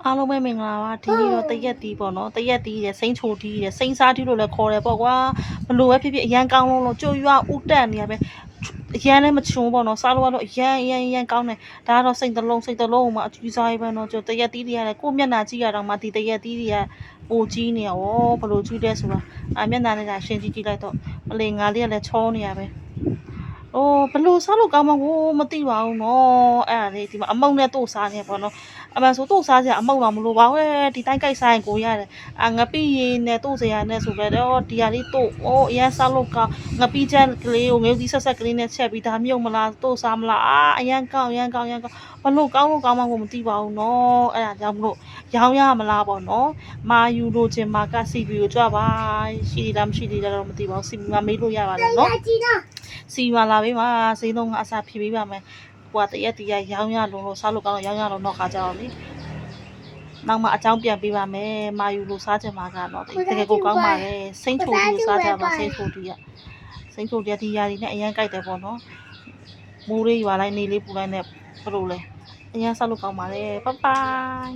အားလုံးပဲမင်္ဂလာပါဒီနေ့တော့တရက်တီးပေါ့နော်တရက်တီးရယ်စိမ့်ချိုတီးရယ်စိမ့်စားတီးလို့လည်းခေါ်တယ်ပေါ့ကွာဘလို့ပဲဖြစ်ဖြစ်အရန်ကောင်းလို့ကြိုရွာဥတက်နေရပဲအရန်လည်းမချုံပေါ့နော်စားလို့ကတော့အရန်ကောင်းတယ်ဒါကတော့စိတ်တလုံးမှာအကျူးစားရေးပဲနော်တရက်တီးတွေရတယ်ကိုမျက်နှာကြည့်ရတော့မှဒီတရက်တီးတွေကပိုကြီးနေရောဘလို့ကျူးတဲ့ဆိုတာမျက်နှာနဲ့ဒါရှင်းကြည့်လိုက်တော့မလေးငါလေးကလည်းချောနေရပဲအိုးဘလို့စားလို့ကောင်းမှာကိုမသိပါဘူးနော်အဲ့ဒါလေးဒီမှာအမုံနဲ့တို့စားနေပေါ့နော်အမှန်ဆိုတို့စားစရာအမုံတော့မလိုပါဘူးဒီတိုင်းကြိုက်စားရင်ကိုရတယ်ငပိရေနဲ့တို့စရာနဲ့ဆိုပဲတော့ဒီဟာလေးတို့အရန်စားလို့ကောင်းငပိချက်ကလေးကိုငယ်ဒီဆက်ကလေးနဲ့ချက်ပြီးဒါမြုပ်မလားတို့စားမလားအရန်ကောင်းဘလို့ကောင်းလို့ကောင်းမှာကိုမသိပါဘူးနော်အဲ့ဒါကြောင့်မလို့ရောင်းရမလားပေါ့နော်မာယူလိုချင်မာကစီပီကိုကြွပါရှိသေးလားမရှိသေးလားတော့မသိပါဘူးစီပီမှာမေးလို့ရပါတယ်နော်စီမာလာပေးပါဈေးလုံးကအစားဖြေပေးပါမယ်ဟိုကတရက်တရရောင်းရလို့စားလို့ကောင်းရောင်းရလို့တော့ခါကြတော့လေနောက်မှအကြောင်းပြန်ပေးပါမယ်မာယူလို့စားချင်မှာကတော့တကယ်ကိုကောင်းပါတယ်စိမ့်ချိုလို့စားကြပါစိမ့်ချိုတီးဒီယာဒီနဲ့အရန်ကြိုက်တယ်ပေါ့နော်မိုးလေးရွာလိုက်နေလေးပူလိုက်နဲ့ဘယ်လိုလဲအရန်စားလို့ကောင်းပါတယ်ဘိုင်